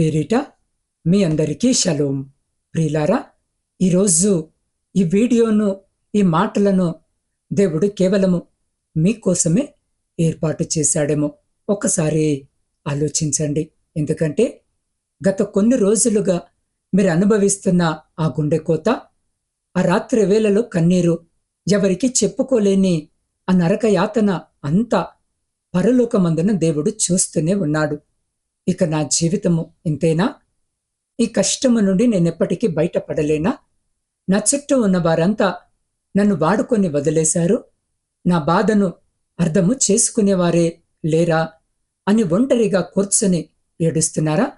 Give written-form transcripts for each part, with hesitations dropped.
పేరిట మీ అందరికీ షలోం. ప్రియులారా, ఈరోజు ఈ వీడియోను, ఈ మాటలను దేవుడు కేవలము మీకోసమే ఏర్పాటు చేశాడేమో ఒక్కసారి ఆలోచించండి. ఎందుకంటే గత కొన్ని రోజులుగా మీరు అనుభవిస్తున్న ఆ గుండె కోత, ఆ రాత్రి వేళలో కన్నీరు, ఎవరికి చెప్పుకోలేని ఆ నరక యాతన అంతా పరలోకమందున దేవుడు చూస్తూనే ఉన్నాడు. ఇక నా జీవితము ఇంతేనా? ఈ కష్టము నుండి నేనెప్పటికీ బయటపడలేనా? నా చుట్టూ ఉన్న వారంతా నన్ను వాడుకొని వదిలేశారు, నా బాధను అర్థము చేసుకునేవారే లేరా అని ఒంటరిగా కూర్చొని ఏడుస్తున్నారా?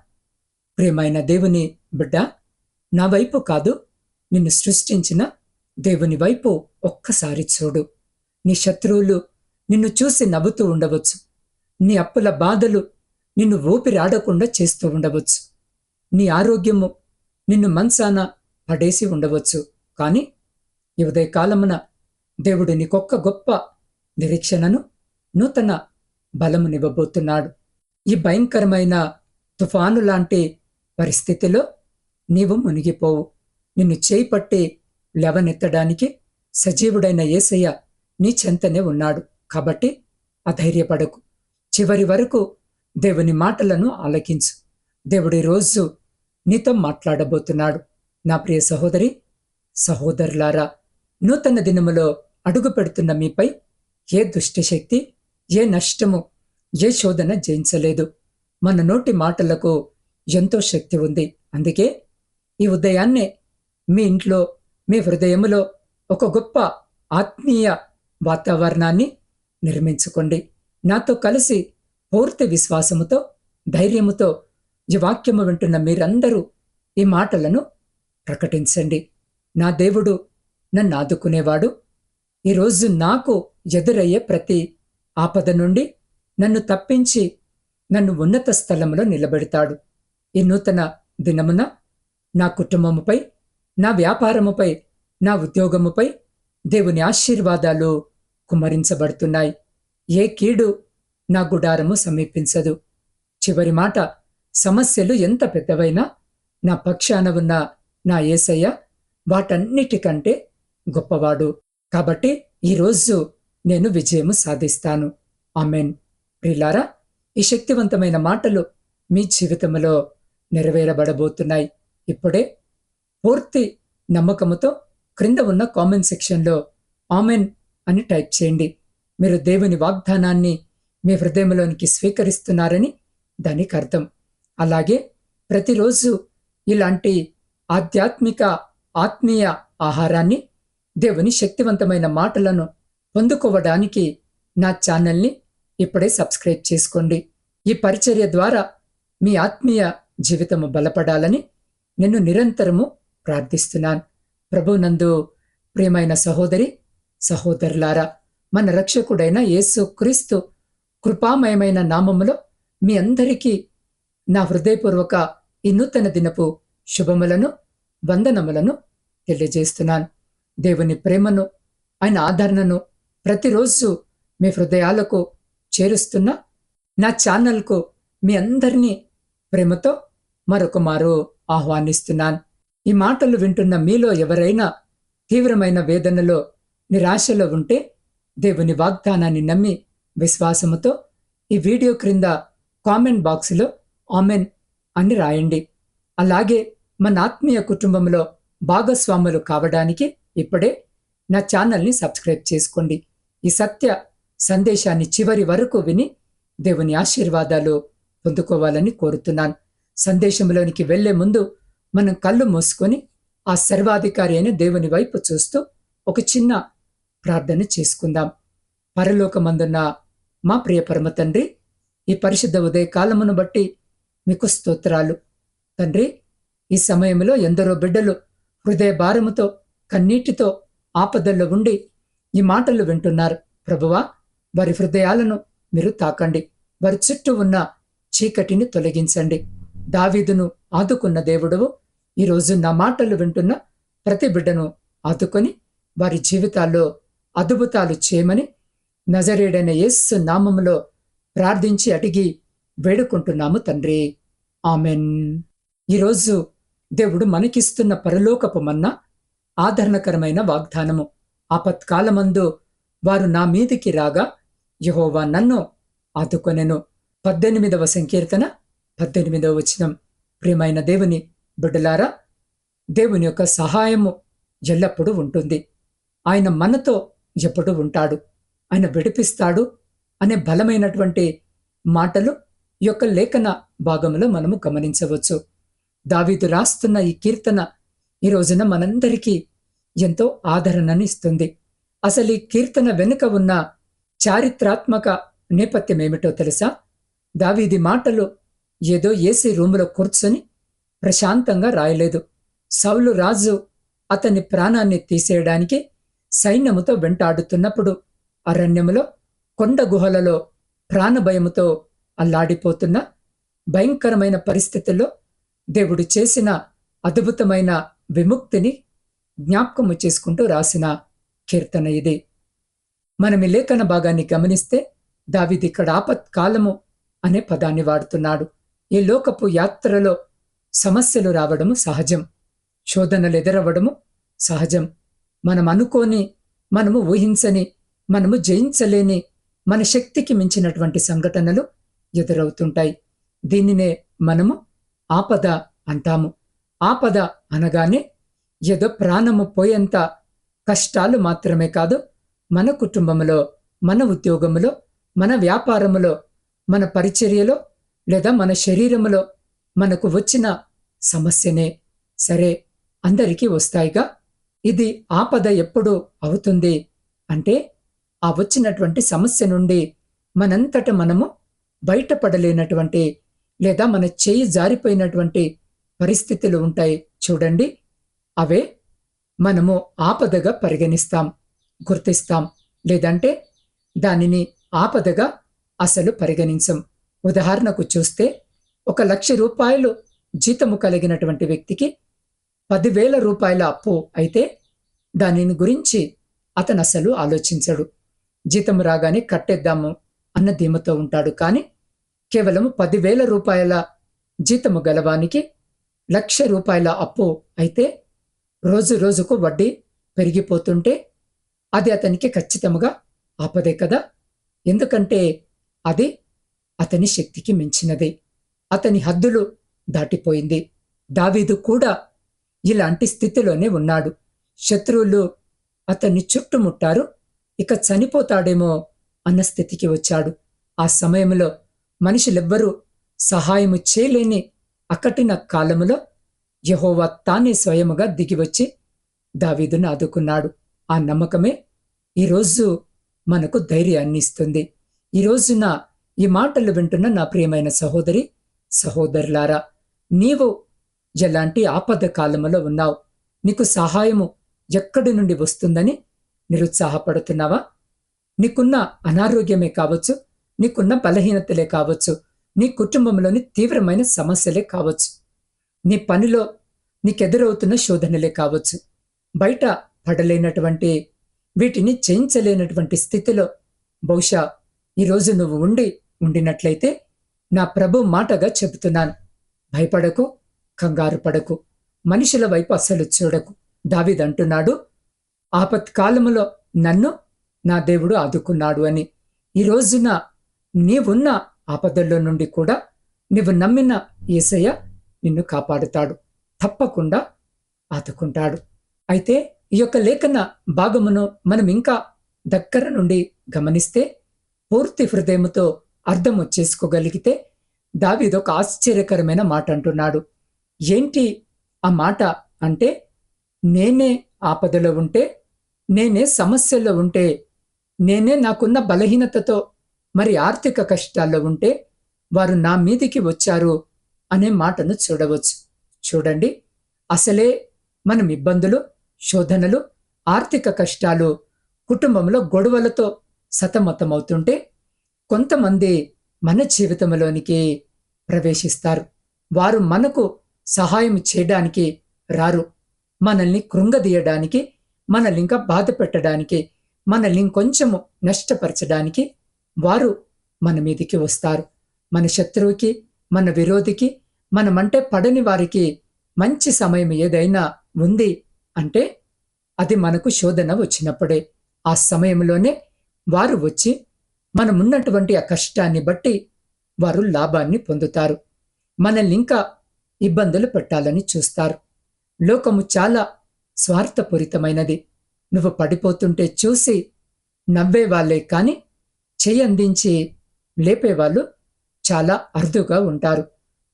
ప్రియమైన దేవుని బిడ్డ, నా వైపు కాదు, నిన్ను సృష్టించిన దేవుని వైపు ఒక్కసారి చూడు. నీ శత్రువులు నిన్ను చూసి నవ్వుతూ ఉండవచ్చు. నీ అప్పుల బాధలు నిన్ను ఊపిరాడకుండా చేస్తూ ఉండవచ్చు. నీ ఆరోగ్యము నిన్ను మంచాన పడేసి ఉండవచ్చు. కానీ ఈ ఉదయకాలమున దేవుడు నీకొక్క గొప్ప నిరీక్షణను, నూతన బలమునివ్వబోతున్నాడు. ఈ భయంకరమైన తుఫాను లాంటి పరిస్థితిలో నీవు మునిగిపోవు. నిన్ను చేయిపట్టి లేవనెత్తడానికి సజీవుడైన యేసయ్య నీ చెంతనే ఉన్నాడు. కాబట్టి అధైర్యపడకు. చివరి వరకు దేవుని మాటలను ఆలకించు. దేవుడి రోజు నీతో మాట్లాడబోతున్నాడు. నా ప్రియ సహోదరి, సహోదరులారా, నూతన దినములో అడుగు పెడుతున్న మీపై ఏ దుష్టశక్తి, ఏ నష్టము, ఏ శోధన జయించలేదు. మన నోటి మాటలకు ఎంతో శక్తి ఉంది. అందుకే ఈ ఉదయాన్నే మీ ఇంట్లో, మీ హృదయములో ఒక గొప్ప ఆత్మీయ వాతావరణాన్ని నిర్మించుకోండి. నాతో కలిసి పూర్తి విశ్వాసముతో, ధైర్యముతో ఈ వాక్యము వింటున్న మీరందరూ ఈ మాటలను ప్రకటించండి. నా దేవుడు నన్ను ఆదుకునేవాడు. ఈరోజు నాకు ఎదురయ్యే ప్రతి ఆపద నుండి నన్ను తప్పించి నన్ను ఉన్నత స్థలంలో నిలబెడతాడు. ఈ నూతన దినమున నా కుటుంబముపై, నా వ్యాపారముపై, నా ఉద్యోగముపై దేవుని ఆశీర్వాదాలు కుమ్మరించబడుతున్నాయి. ఏ కీడు నా గుడారము సమీపించదు. చివరి మాట, సమస్యలు ఎంత పెద్దవైనా నా పక్షాన ఉన్న నా యేసయ్య వాటన్నిటికంటే గొప్పవాడు. కాబట్టి ఈరోజు నేను విజయము సాధిస్తాను. ఆమెన్. ప్రియులారా, ఈ శక్తివంతమైన మాటలు మీ జీవితంలో నెరవేరబడబోతున్నాయి. ఇప్పుడే పూర్తి నమ్మకముతో క్రింద ఉన్న కామెంట్ సెక్షన్లో ఆమెన్ అని టైప్ చేయండి. మీరు దేవుని వాగ్దానాన్ని మీ హృదయంలోనికి స్వీకరిస్తున్నారని దానికి అర్థం. అలాగే ప్రతిరోజు ఇలాంటి ఆధ్యాత్మిక, ఆత్మీయ ఆహారాన్ని, దేవుని శక్తివంతమైన మాటలను పొందుకోవడానికి నా ఛానల్ని ఇప్పుడే సబ్స్క్రైబ్ చేసుకోండి. ఈ పరిచర్య ద్వారా మీ ఆత్మీయ జీవితము బలపడాలని నేను నిరంతరము ప్రార్థిస్తున్నాను. ప్రభునందు ప్రియమైన సహోదరి, సహోదరులారా, మన రక్షకుడైన యేసు క్రీస్తు కృపామయమైన నామములో మీ అందరికీ నా హృదయపూర్వక ఈ నూతన దినపు శుభములను, వందనములను తెలియజేస్తున్నాను. దేవుని ప్రేమను, ఆయన ఆదరణను ప్రతిరోజు మీ హృదయాలకు చేరుస్తున్న నా ఛానల్కు మీ అందరినీ ప్రేమతో మరొక మారు ఆహ్వానిస్తున్నాను. ఈ మాటలు వింటున్న మీలో ఎవరైనా తీవ్రమైన వేదనలో, నిరాశలో ఉంటే దేవుని వాగ్దానాన్ని నమ్మి విశ్వాసముతో ఈ వీడియో క్రింద కామెంట్ బాక్స్లో ఆమెన్ అని రాయండి. అలాగే మన ఆత్మీయ కుటుంబంలో భాగస్వాములు కావడానికి ఇప్పుడే నా ఛానల్ని సబ్స్క్రైబ్ చేసుకోండి. ఈ సత్య సందేశాన్ని చివరి వరకు విని దేవుని ఆశీర్వాదాలు పొందుకోవాలని కోరుతున్నాను. సందేశంలోనికి వెళ్లే ముందు మనం కళ్ళు మూసుకొని ఆ సర్వాధికారి అయిన దేవుని వైపు చూస్తూ ఒక చిన్న ప్రార్థన చేసుకుందాం. పరలోకమందున్న మా ప్రియ పరమ తండ్రి, ఈ పరిశుద్ధ ఉదయ కాలమును బట్టి మీకు స్తోత్రాలు తండ్రి. ఈ సమయంలో ఎందరో బిడ్డలు హృదయ భారముతో, కన్నీటితో, ఆపదల్లో ఉండి ఈ మాటలు వింటున్నారు. ప్రభువా, వారి హృదయాలను మీరు తాకండి. వారి చుట్టూ ఉన్న చీకటిని తొలగించండి. దావీదును ఆదుకున్న దేవుడవు ఈరోజు నా మాటలు వింటున్న ప్రతి బిడ్డను ఆదుకొని వారి జీవితాల్లో అద్భుతాలు చేయమని నజరేయుడైన యేసు నామములో ప్రార్థించి అడిగి వేడుకుంటున్నాము తండ్రి. ఆమెన్. ఈరోజు దేవుడు మనకిస్తున్న పరలోకపు మన్నా ఆదరణకరమైన వాగ్దానము. ఆపత్కాలమందు వారు నా మీదికి రాగా యెహోవా నన్ను ఆదుకొనెను. 18వ సంకీర్తన 18వ వచనం. ప్రియమైన దేవుని బిడ్డలారా, దేవుని యొక్క సహాయము ఎల్లప్పుడూ ఉంటుంది. ఆయన మనతో ఎప్పుడూ ఉంటాడు. ఆయన విడిపిస్తాడు అనే బలమైనటువంటి మాటలు ఈ యొక్క లేఖన భాగంలో మనము గమనించవచ్చు. దావీదు రాస్తున్న ఈ కీర్తన ఈ రోజున మనందరికీ ఎంతో ఆదరణని ఇస్తుంది. అసలు ఈ కీర్తన వెనుక ఉన్న చారిత్రాత్మక నేపథ్యం ఏమిటో తెలుసా? దావీది మాటలు ఏదో ఏసీ రూములో కూర్చొని ప్రశాంతంగా రాయలేదు. సౌలు రాజు అతని ప్రాణాన్ని తీసేయడానికి సైన్యముతో వెంటాడుతున్నప్పుడు అరణ్యములో కొండ గుహలలో ప్రాణభయముతో అల్లాడిపోతున్న భయంకరమైన పరిస్థితుల్లో దేవుడు చేసిన అద్భుతమైన విముక్తిని జ్ఞాపకము చేసుకుంటూ రాసిన కీర్తన ఇది. మనం ఈ లేఖన భాగాన్ని గమనిస్తే దావీదు ఇక్కడ ఆపత్కాలము అనే పదాన్ని వాడుతున్నాడు. ఈ లోకపు యాత్రలో సమస్యలు రావడము సహజం, శోధనలు ఎదురవ్వడము సహజం. మనం అనుకోని, మనము ఊహించని, మనము జయించలేని, మన శక్తికి మించినటువంటి సంఘటనలు ఎదురవుతుంటాయి. దీనినే మనము ఆపద అంటాము. ఆపద అనగానే ఏదో ప్రాణము పోయేంత కష్టాలు మాత్రమే కాదు, మన కుటుంబంలో, మన ఉద్యోగములో, మన వ్యాపారములో, మన పరిచర్యలో లేదా మన శరీరములో మనకు వచ్చిన సమస్యనే. సరే, అందరికీ వస్తాయిగా. ఇది ఆపద ఎప్పుడు అవుతుంది అంటే ఆ వచ్చినటువంటి సమస్య నుండి మనంతట మనము బయటపడలేనటువంటి లేదా మన చేయి జారిపోయినటువంటి పరిస్థితులు ఉంటాయి చూడండి. అవే మనము ఆపదగా పరిగణిస్తాం, గుర్తిస్తాం. లేదంటే దానిని ఆపదగా అసలు పరిగణించం. ఉదాహరణకు చూస్తే 1,00,000 రూపాయలు జీతము కలిగినటువంటి వ్యక్తికి 10,000 రూపాయల అప్పు అయితే దానిని గురించి అతను అసలు ఆలోచించడు. జీతం రాగానే కట్టేద్దాము అన్న ధీమతో ఉంటాడు. కానీ కేవలం 10,000 రూపాయల జీతము గలవానికి 1,00,000 రూపాయల అప్పు అయితే రోజు రోజుకు వడ్డీ పెరిగిపోతుంటే అది అతనికి ఖచ్చితంగా ఆపదే కదా. ఎందుకంటే అది అతని శక్తికి మించినది, అతని హద్దులు దాటిపోయింది. దావీదు కూడా ఇలాంటి స్థితిలోనే ఉన్నాడు. శత్రువులు అతన్ని చుట్టుముట్టారు, ఇక చనిపోతాడేమో అన్న స్థితికి వచ్చాడు. ఆ సమయంలో మనుషులెవ్వరూ సహాయము చేయలేని అకటిన కాలములో యెహోవా తానే స్వయముగా దిగివచ్చి దావీదును ఆదుకున్నాడు. ఆ నమ్మకమే ఈరోజు మనకు ధైర్యాన్ని ఇస్తుంది. ఈ రోజున ఈ మాటలు వింటున్న నా ప్రియమైన సహోదరి సహోదరులారా, నీవు ఎలాంటి ఆపద కాలములో ఉన్నావు? నీకు సహాయము ఎక్కడి నుండి వస్తుందని నిరుత్సాహపడుతున్నావా? నీకున్న అనారోగ్యమే కావచ్చు, నీకున్న బలహీనతలే కావచ్చు, నీ కుటుంబంలోని తీవ్రమైన సమస్యలే కావచ్చు, నీ పనిలో నీకెదురవుతున్న శోధనలే కావచ్చు, బయట పడలేనటువంటి వీటిని జయించలేనటువంటి స్థితిలో బహుశా ఈరోజు నువ్వు ఉండినట్లయితే నా ప్రభు మాటగా చెబుతున్నాను, భయపడకు, కంగారు పడకు, మనుషుల వైపు అస్సలు చూడకు. దావీదు అంటున్నాడు, ఆపత్కాలములో నన్ను నా దేవుడు ఆదుకున్నాడు అని. ఈ రోజున నీవున్న ఆపదల్లో నుండి కూడా నీవు నమ్మిన యేసయ్య నిన్ను కాపాడుతాడు, తప్పకుండా ఆదుకుంటాడు. అయితే ఈ యొక్క లేఖన భాగమును మనం ఇంకా దగ్గర నుండి గమనిస్తే, పూర్తి హృదయముతో అర్థము చేసుకోగలిగితే దావీదు ఒక ఆశ్చర్యకరమైన మాట అంటున్నాడు. ఏంటి ఆ మాట అంటే, నేనే ఆపదలో ఉంటే, నేనే సమస్యల్లో ఉంటే, నేనే నాకున్న బలహీనతతో మరి ఆర్థిక కష్టాల్లో ఉంటే వారు నా మీదికి వచ్చారు అనే మాటను చూడవచ్చు. చూడండి, అసలే మనం ఇబ్బందులు, శోధనలు, ఆర్థిక కష్టాలు, కుటుంబంలో గొడవలతో సతమతమవుతుంటే కొంతమంది మన జీవితంలోనికి ప్రవేశిస్తారు. వారు మనకు సహాయం చేయడానికి రారు. మనల్ని కృంగదీయడానికి, మనల్ని ఇంకా బాధ పెట్టడానికి, మనల్ని ఇంకొంచెము నష్టపరచడానికి వారు మన మీదికి వస్తారు. మన శత్రువుకి, మన విరోధికి, మనమంటే పడని వారికి మంచి సమయం ఏదైనా ఉంది అంటే అది మనకు శోధన వచ్చినప్పుడే. ఆ సమయంలోనే వారు వచ్చి మనమున్నటువంటి ఆ కష్టాన్ని బట్టి వారు లాభాన్ని పొందుతారు. మనల్ని ఇంకా ఇబ్బందులు పెట్టాలని చూస్తారు. లోకము చాలా స్వార్థపూరితమైనది. నువ్వు పడిపోతుంటే చూసి నవ్వేవాళ్లే కాని చెయ్యందించి లేపేవాళ్ళు చాలా అరుదుగా ఉంటారు.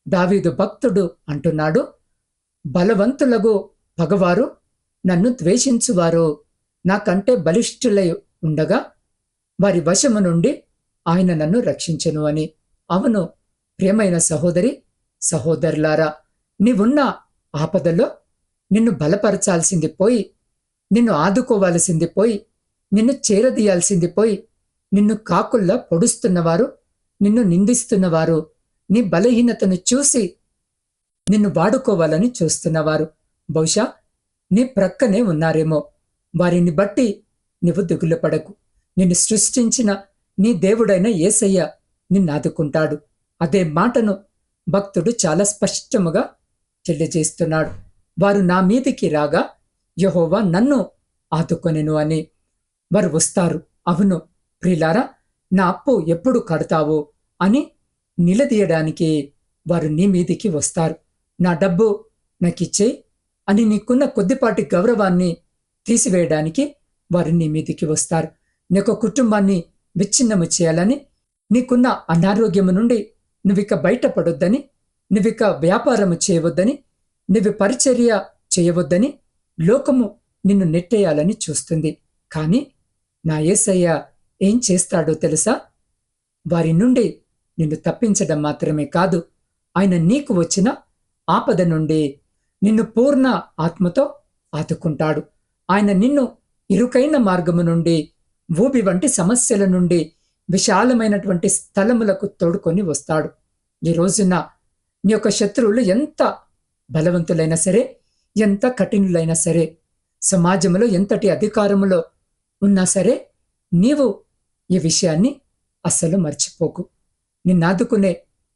దావీదు భక్తుడు అంటున్నాడు, బలవంతులగు పగవారు నన్ను ద్వేషించువారు నాకంటే బలిష్ఠులై ఉండగా వారి వశము నుండి ఆయన నన్ను రక్షించెను అని. అవును ప్రియమైన సహోదరి సహోదరులారా, నీవున్న ఆపదలో నిన్ను బలపరచాల్సింది పోయి, నిన్ను ఆదుకోవాల్సింది పోయి, నిన్ను చేరదీయాల్సింది పోయి, నిన్ను కాకుల్లా పొడుస్తున్నవారు, నిన్ను నిందిస్తున్నవారు, నీ బలహీనతను చూసి నిన్ను వాడుకోవాలని చూస్తున్నవారు బహుశా నీ ప్రక్కనే ఉన్నారేమో. వారిని బట్టి నీవు దిగులు పడకు. నిన్ను సృష్టించిన నీ దేవుడైన యేసయ్య నిన్నాదుకుంటాడు. అదే మాటను భక్తుడు చాలా స్పష్టముగా తెలియజేస్తున్నాడు. వారు నా మీదికి రాగా యెహోవా నన్ను ఆదుకొనెను అని. వారు వస్తారు. అవును ప్రియులారా, నా అప్పు ఎప్పుడు కడతావు అని నిలదీయడానికి వారు నీ మీదికి వస్తారు. నా డబ్బు నాకిచ్చేయి అని నీకున్న కొద్దిపాటి గౌరవాన్ని తీసివేయడానికి వారు నీ మీదికి వస్తారు. నీకు కుటుంబాన్ని విచ్ఛిన్నము చేయాలని, నీకున్న అనారోగ్యము నుండి నువ్విక బయటపడొద్దని, నువ్విక వ్యాపారము చేయవద్దని, నువ్వు పరిచర్య చేయవద్దని లోకము నిన్ను నెట్టేయాలని చూస్తుంది. కానీ నా యేసయ్య ఏం చేస్తాడో తెలుసా? వారి నుండి నిన్ను తప్పించడం మాత్రమే కాదు, ఆయన నీకు వచ్చిన ఆపద నుండి నిన్ను పూర్ణ ఆత్మతో ఆదుకుంటాడు. ఆయన నిన్ను ఇరుకైన మార్గము నుండి, ఊబి వంటి సమస్యల నుండి విశాలమైనటువంటి స్థలములకు తోడుకొని వస్తాడు. ఈ రోజున నీ యొక్క శత్రువులు ఎంత బలవంతులైనా సరే, ఎంత కఠినులైనా సరే, సమాజంలో ఎంతటి అధికారములో ఉన్నా సరే, నీవు ఈ విషయాన్ని అస్సలు మర్చిపోకు. నిన్నాదుకునే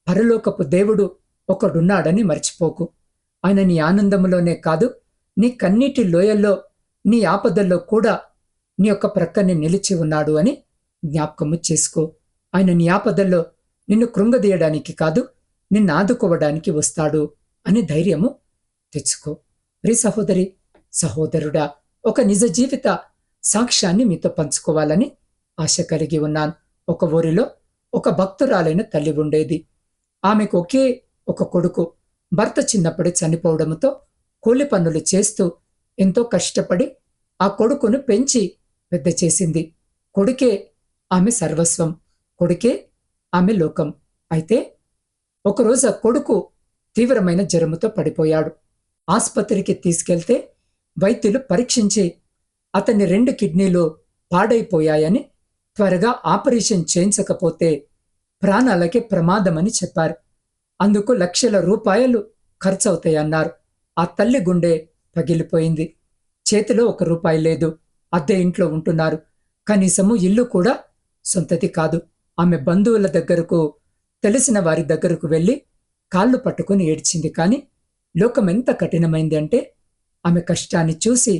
పరలోకపు దేవుడు ఒకడున్నాడని మర్చిపోకు. ఆయన నీ ఆనందములోనే కాదు, నీ కన్నీటి లోయల్లో, నీ ఆపదల్లో కూడా నీ యొక్క ప్రక్కనే నిలిచి ఉన్నాడు అని జ్ఞాపకము చేసుకో. ఆయన నీ ఆపదల్లో నిన్ను కృంగదీయడానికి కాదు, నిన్ను ఆదుకోవడానికి వస్తాడు అని ధైర్యము తెచ్చుకో. ప్రియ సహోదరి సహోదరుడా, ఒక నిజ జీవిత సాక్ష్యాన్ని మీతో పంచుకోవాలని ఆశ కలిగి ఉన్నాను. ఒక ఊరిలో ఒక భక్తురాలైన తల్లి ఉండేది. ఆమెకు ఒకే ఒక కొడుకు. భర్త చిన్నప్పుడే చనిపోవడంతో కూలి పనులు చేస్తూ ఎంతో కష్టపడి ఆ కొడుకును పెంచి పెద్ద చేసింది. కొడుకే ఆమె సర్వస్వం, కొడుకే ఆమె లోకం. అయితే ఒకరోజు ఆ కొడుకు తీవ్రమైన జ్వరముతో పడిపోయాడు. ఆసుపత్రికి తీసుకెళ్తే వైద్యులు పరీక్షించి అతని 2 కిడ్నీలు పాడైపోయాయని, త్వరగా ఆపరేషన్ చేయించకపోతే ప్రాణాలకే ప్రమాదమని చెప్పారు. అందుకు లక్షల రూపాయలు ఖర్చవుతాయన్నారు. ఆ తల్లి గుండె పగిలిపోయింది. చేతిలో 1 రూపాయి లేదు. అద్దె ఇంట్లో ఉంటున్నారు. కనీసము ఇల్లు కూడా సొంతది కాదు. ఆమె బంధువుల దగ్గరకు, తెలిసిన వారి దగ్గరకు వెళ్ళి కాళ్ళు పట్టుకుని ఏడ్చింది. కానీ లోకం ఎంత కఠినమైంది అంటే, ఆమె కష్టాన్ని చూసి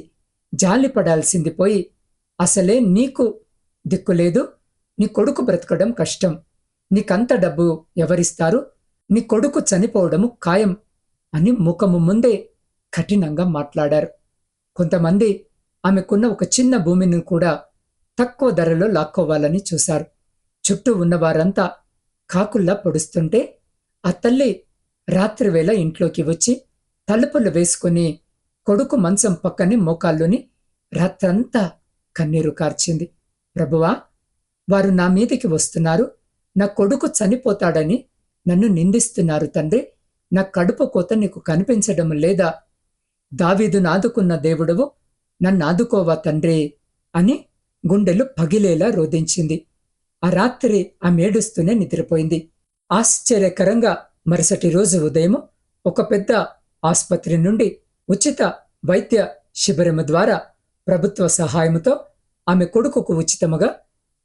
జాలిపడాల్సింది పోయి, అసలే నీకు దిక్కులేదు, నీ కొడుకు బ్రతకడం కష్టం, నీకంత డబ్బు ఎవరిస్తారు, నీ కొడుకు చనిపోవడము ఖాయం అని ముఖము ముందే కఠినంగా మాట్లాడారు. కొంతమంది ఆమెకున్న ఒక చిన్న భూమిని కూడా తక్కువ ధరలో లాక్కోవాలని చూశారు. చుట్టూ ఉన్నవారంతా కాకుల్లా పొడుస్తుంటే ఆ తల్లి రాత్రివేళ ఇంట్లోకి వచ్చి తలుపులు వేసుకుని కొడుకు మంచం పక్కనే మోకాళ్ళుని రాత్రంతా కన్నీరు కార్చింది. ప్రభువా, వారు నా మీదికి వస్తున్నారు, నా కొడుకు చనిపోతాడని నన్ను నిందిస్తున్నారు తండ్రి, నా కడుపు కోత నీకు కనిపించడం లేదా? దావీదును ఆదుకున్న దేవుడవు నన్ను ఆదుకోవా తండ్రి అని గుండెలు పగిలేలా రోదించింది. ఆ రాత్రి ఆమె ఏడుస్తూనే నిద్రపోయింది. ఆశ్చర్యకరంగా మరుసటి రోజు ఉదయం ఒక పెద్ద ఆసుపత్రి నుండి ఉచిత వైద్య శిబిరము ద్వారా ప్రభుత్వ సహాయముతో ఆమె కొడుకుకు ఉచితముగా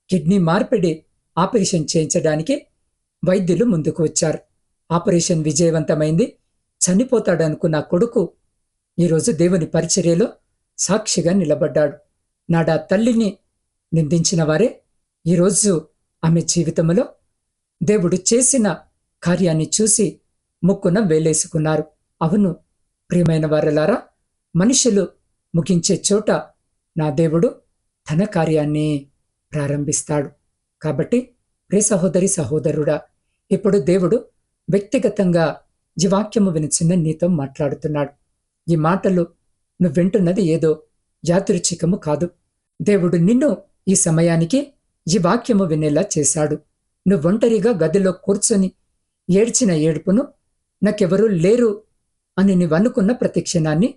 కిడ్నీ మార్పిడి ఆపరేషన్ చేయించడానికి వైద్యులు ముందుకు వచ్చారు. ఆపరేషన్ విజయవంతమైంది, చనిపోతాడనుకున్న కొడుకు ఈరోజు దేవుని పరిచర్యలో సాక్షిగా నిలబడ్డాడు. నాడా తల్లిని నిందించిన వారే ఈరోజు ఆమె జీవితంలో దేవుడు చేసిన కార్యాన్ని చూసి ముక్కున వేలేసుకున్నారు. అవును ప్రియమైన వారలారా, మనుషులు ముగించే చోట నా దేవుడు తన కార్యాన్ని ప్రారంభిస్తాడు. కాబట్టి ప్రియ సహోదరి సహోదరుడా, ఇప్పుడు దేవుడు వ్యక్తిగతంగా ఈ వాక్యము వినిచిన నీతో మాట్లాడుతున్నాడు. ఈ మాటలు నువ్వు వింటున్నది ఏదో యాదృచ్ఛికము కాదు. దేవుడు నిన్ను ఈ సమయానికి ఈ వాక్యము వినేలా చేశాడు. నువ్వు ఒంటరిగా గదిలో కూర్చొని ఏడ్చిన ఏడుపును నాకెవరూ లేరు అని నీవనుకున్న ప్రతి క్షణాన్ని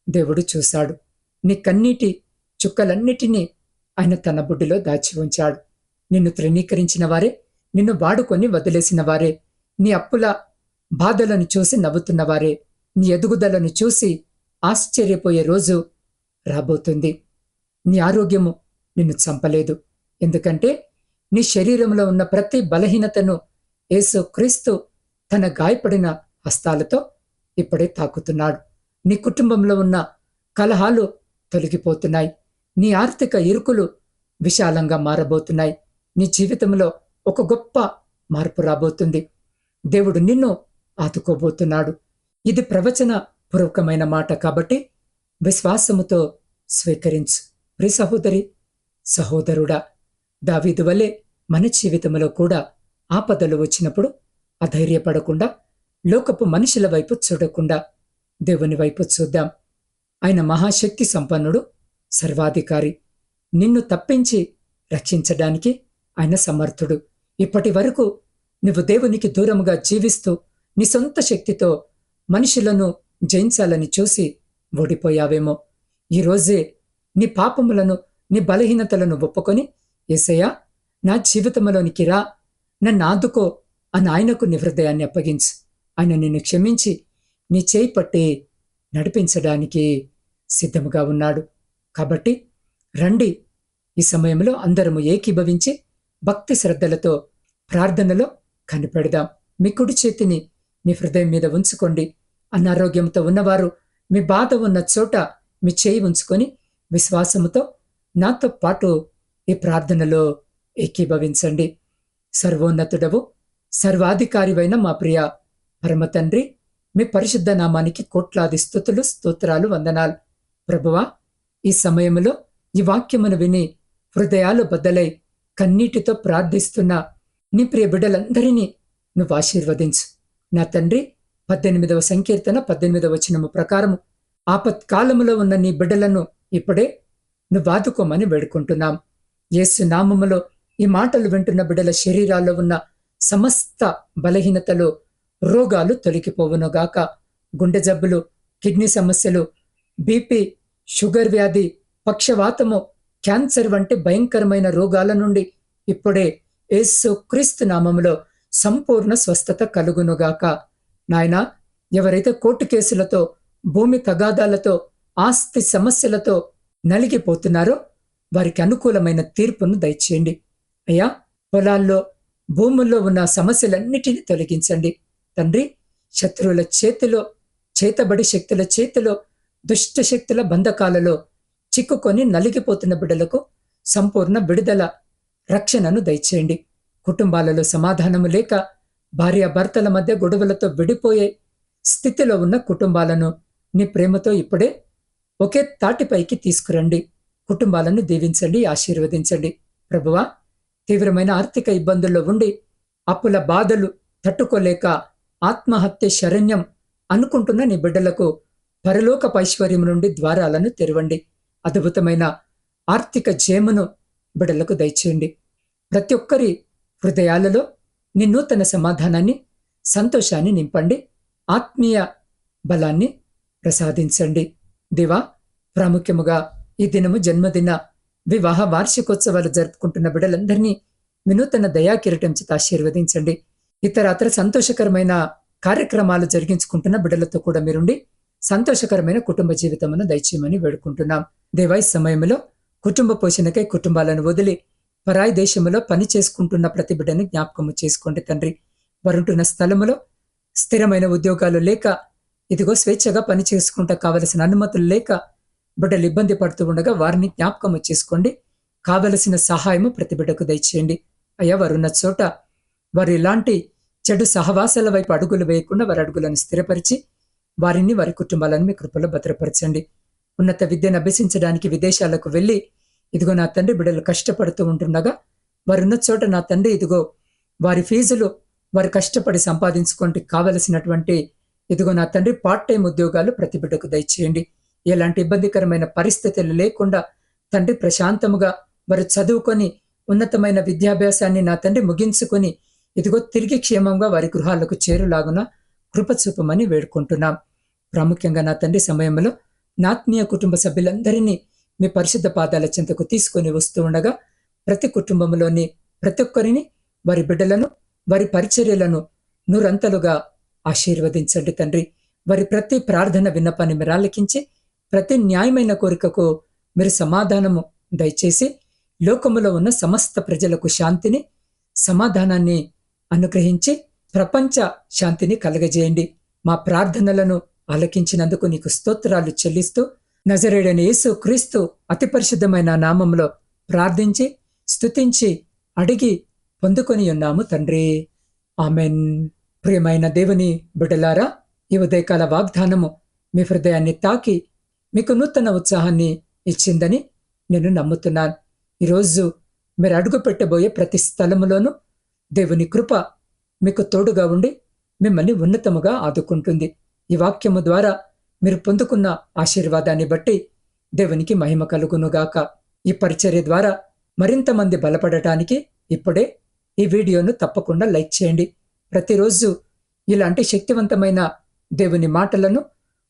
దేవుడు చూశాడు. నీ కన్నీటి చుక్కలన్నిటినీ ఆయన తన బుడ్డిలో దాచి ఉంచాడు. నిన్ను తృణీకరించిన వారే, నిన్ను వాడుకొని వదిలేసిన వారే, నీ అప్పుల బాధలను చూసి నవ్వుతున్నవారే, నీ ఎదుగుదలను చూసి ఆశ్చర్యపోయే రోజు రాబోతుంది. నీ ఆరోగ్యము నిన్ను చంపలేదు. ఎందుకంటే నీ శరీరంలో ఉన్న ప్రతి బలహీనతను యేసు క్రీస్తు తన గాయపడిన హస్తాలతో ఇప్పుడే తాకుతున్నాడు. నీ కుటుంబంలో ఉన్న కలహాలు తొలగిపోతున్నాయి. నీ ఆర్థిక ఇరుకులు విశాలంగా మారబోతున్నాయి. నీ జీవితంలో ఒక గొప్ప మార్పు రాబోతుంది. దేవుడు నిన్ను ఆదుకోబోతున్నాడు. ఇది ప్రవచన పూర్వకమైన మాట కాబట్టి విశ్వాసముతో స్వీకరించు. ప్రియ సహోదరి సహోదరుడా, దావీదు వలె మన జీవితంలో కూడా ఆపదలు వచ్చినప్పుడు అధైర్యపడకుండా, లోకపు మనుషుల వైపు చూడకుండా దేవుని వైపు చూద్దాం. ఆయన మహాశక్తి సంపన్నుడు, సర్వాధికారి. నిన్ను తప్పించి రక్షించడానికి ఆయన సమర్థుడు. ఇప్పటి వరకు నువ్వు దేవునికి దూరముగా జీవిస్తూ నీ సొంత శక్తితో మనుషులను జయించాలని చూసి ఓడిపోయావేమో. ఈరోజే నీ పాపములను, నీ బలహీనతలను ఒప్పుకొని, యేసయ్యా నా జీవితంలోనికి రా, నన్ను ఆదుకో అని ఆయనకు నీ హృదయాన్ని అప్పగించు. ఆయన నిన్ను క్షమించి నీ చేయి పట్టి నడిపించడానికి సిద్ధముగా ఉన్నాడు. కాబట్టి రండి, ఈ సమయంలో అందరము ఏకీభవించి భక్తి శ్రద్ధలతో ప్రార్థనలో కనిపెడదాం. మీ కుడి చేతిని మీ హృదయం మీద ఉంచుకోండి. అనారోగ్యంతో ఉన్నవారు మీ బాధ ఉన్న చోట మీ చేయి ఉంచుకొని విశ్వాసముతో నాతో పాటు ఈ ప్రార్థనలో ఏకీభవించండి. సర్వోన్నతుడవు, సర్వాధికారివైన మా ప్రియ పరమ తండ్రి, మీ పరిశుద్ధ నామానికి కోట్లాది స్తుతులు, స్తోత్రాలు, వందనాలు. ప్రభువా, ఈ సమయంలో ఈ వాక్యమును విని హృదయాలు బద్దలై కన్నీటితో ప్రార్థిస్తున్న నీ ప్రియ బిడ్డలందరినీ నువ్వు ఆశీర్వదించు. నా తండ్రి, 18వ సంకీర్తన 18వ వచనము ప్రకారము ఆపత్కాలములో ఉన్న నీ బిడ్డలను ఇప్పుడే నువ్వు ఆదుకోమని వేడుకుంటున్నాం. యేసు నామములో ఈ మాటలు వింటున్న బిడ్డల శరీరాల్లో ఉన్న సమస్త బలహీనతలు, రోగాలు తొలగిపోవునుగాక. గుండె జబ్బులు, కిడ్నీ సమస్యలు, బీపీ, షుగర్ వ్యాధి, పక్షవాతము, క్యాన్సర్ వంటి భయంకరమైన రోగాల నుండి ఇప్పుడే యేసు క్రీస్తు నామములో సంపూర్ణ స్వస్థత కలుగునుగాక. నాయనా, ఎవరైతే కోర్టు కేసులతో, భూమి తగాదాలతో, ఆస్తి సమస్యలతో నలిగిపోతున్నారో వారికి అనుకూలమైన తీర్పును దయచేయండి. అయ్యా, పొలాల్లో, భూముల్లో ఉన్న సమస్యలన్నిటినీ తొలగించండి. తండ్రి, శత్రువుల చేతిలో, చేతబడి శక్తుల చేతిలో, దుష్ట శక్తుల బంధకాలలో చిక్కుకొని నలిగిపోతున్న బిడ్డలకు సంపూర్ణ విడుదల, రక్షణను దయచేయండి. కుటుంబాలలో సమాధానము లేక భార్యాభర్తల మధ్య గొడవలతో విడిపోయే స్థితిలో ఉన్న కుటుంబాలను నీ ప్రేమతో ఇప్పుడే ఒకే తాటిపైకి తీసుకురండి. కుటుంబాలను దీవించండి, ఆశీర్వదించండి. ప్రభువా, తీవ్రమైన ఆర్థిక ఇబ్బందుల్లో ఉండి అప్పుల బాధలు తట్టుకోలేక ఆత్మహత్య శరణ్యం అనుకుంటున్న నీ బిడ్డలకు పరలోక ఐశ్వర్యం నుండి ద్వారాలను తెరవండి. అద్భుతమైన ఆర్థిక జయమును బిడ్డలకు దయచేయండి. ప్రతి ఒక్కరి హృదయాలలో నీ నూతన సమాధానాన్ని, సంతోషాన్ని నింపండి. ఆత్మీయ బలాన్ని ప్రసాదించండి. దేవా, ప్రాముఖ్యముగా ఈ దినము జన్మదిన, వివాహ వార్షికోత్సవాలు జరుపుకుంటున్న బిడ్డలందరినీ వినూతన దయాకిరీటం చేత ఆశీర్వదించండి. ఇతర సంతోషకరమైన కార్యక్రమాలు జరిగించుకుంటున్న బిడ్డలతో కూడా మీరుండి సంతోషకరమైన కుటుంబ జీవితమును దయచేయమని వేడుకుంటున్నాం. దేవా, ఈ సమయంలో కుటుంబ పోషణకై కుటుంబాలను వదిలి పరాయి దేశంలో పని చేసుకుంటున్న ప్రతి బిడ్డను జ్ఞాపకము చేసుకోండి తండ్రి. వారుంటున్న స్థలములో స్థిరమైన ఉద్యోగాలు లేక, ఇదిగో స్వేచ్ఛగా పని చేసుకుంటా కావలసిన అనుమతులు లేక బిడ్డలు ఇబ్బంది పడుతూ ఉండగా వారిని జ్ఞాపకం చేసుకోండి. కావలసిన సహాయము ప్రతి బిడ్డకు దయచేయండి. అయ్యా, వారున్న చోట వారు ఇలాంటి చెడు సహవాసాల వైపు అడుగులు వేయకుండా వారి అడుగులను స్థిరపరిచి వారిని, వారి కుటుంబాలను మీ కృపలో భద్రపరచండి. ఉన్నత విద్యను అభ్యసించడానికి విదేశాలకు వెళ్ళి ఇదిగో నా తండ్రి బిడ్డలు కష్టపడుతూ ఉంటుండగా వారున్న చోట నా తండ్రి ఇదిగో వారి ఫీజులు వారు కష్టపడి సంపాదించుకుంటే కావలసినటువంటి ఇదిగో నా తండ్రి పార్ట్ టైం ఉద్యోగాలు ప్రతి బిడ్డకు దయచేయండి. ఎలాంటి ఇబ్బందికరమైన పరిస్థితులు లేకుండా తండ్రి ప్రశాంతముగా వారు చదువుకొని ఉన్నతమైన విద్యాభ్యాసాన్ని నా తండ్రి ముగించుకొని ఇదిగో తిరిగి క్షేమంగా వారి గృహాలకు చేరులాగున కృప చూపమని వేడుకుంటున్నాం. ప్రాముఖ్యంగా నా తండ్రి సమయంలో నా ఆత్మీయ కుటుంబ సభ్యులందరినీ మీ పరిశుద్ధ పాదాల చెంతకు తీసుకొని వస్తూ ఉండగా ప్రతి కుటుంబంలోని ప్రతి ఒక్కరిని, వారి బిడ్డలను, వారి పరిచర్యలను నూరంతలుగా ఆశీర్వదించండి తండ్రి. వారి ప్రతి ప్రార్థన విన్నపాన్ని మీరు ఆలకించి ప్రతి న్యాయమైన కోరికకు మీరు సమాధానము దయచేసి లోకములో ఉన్న సమస్త ప్రజలకు శాంతిని, సమాధానాన్ని అనుగ్రహించి ప్రపంచ శాంతిని కలగజేయండి. మా ప్రార్థనలను ఆలకించినందుకు నీకు స్తోత్రాలు చెల్లిస్తూ నజరేయుడైన యేసు క్రీస్తు అతి పరిశుద్ధమైన నామంలో ప్రార్థించి స్తుతించి అడిగి పొందుకొని ఉన్నాము తండ్రి. ఆమెన్. ప్రియమైన దేవుని బిడ్డలారా, ఈ ఉదయకాల వాగ్దానము మీ హృదయాన్ని తాకి మీకు నూతన ఉత్సాహాన్ని ఇచ్చిందని నేను నమ్ముతున్నాను. ఈరోజు మీరు అడుగు పెట్టబోయే ప్రతి స్థలములోనూ దేవుని కృప మీకు తోడుగా ఉండి మిమ్మల్ని ఉన్నతముగా ఆదుకుంటుంది. ఈ వాక్యము ద్వారా మీరు పొందుకున్న ఆశీర్వాదాన్ని బట్టి దేవునికి మహిమ కలుగునుగాక. ఈ పరిచర్య ద్వారా మరింత మంది బలపడటానికి ఇప్పుడే ఈ వీడియోను తప్పకుండా లైక్ చేయండి. ప్రతిరోజు ఇలాంటి శక్తివంతమైన దేవుని మాటలను,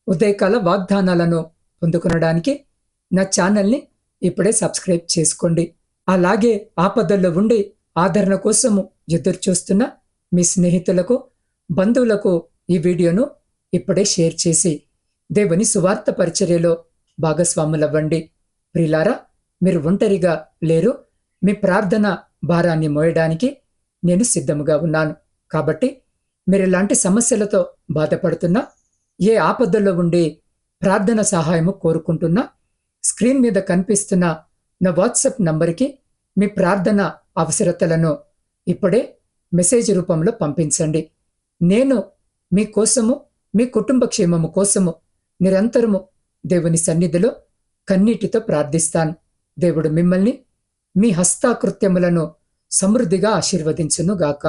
ఉదయకాల వాగ్దానాలను పొందుకొనడానికి నా ఛానల్ని ఇప్పుడే సబ్స్క్రైబ్ చేసుకోండి. అలాగే ఆపదల్లో ఉండి ఆదరణ కోసము ఎదురు చూస్తున్న మీ స్నేహితులకు, బంధువులకు ఈ వీడియోను ఇప్పుడే షేర్ చేసి దేవుని సువార్త పరిచర్యలో భాగస్వాములవ్వండి. ప్రియులారా, మీరు ఒంటరిగా లేరు. మీ ప్రార్థన భారాన్ని మోయడానికి నేను సిద్ధముగా ఉన్నాను. కాబట్టి మీరు ఇలాంటి సమస్యలతో బాధపడుతున్నా, ఏ ఆపదల్లో ఉండి ప్రార్థన సహాయము కోరుకుంటున్నా, స్క్రీన్ మీద కనిపిస్తున్న నా వాట్సాప్ నంబర్కి మీ ప్రార్థన అవసరతలను ఇప్పుడే మెసేజ్ రూపంలో పంపించండి. నేను మీ కోసము, మీ కుటుంబ క్షేమము కోసము నిరంతరము దేవుని సన్నిధిలో కన్నీటితో ప్రార్థిస్తాను. దేవుడు మిమ్మల్ని, మీ హస్తాకృత్యములను సమృద్ధిగా ఆశీర్వదించునుగాక.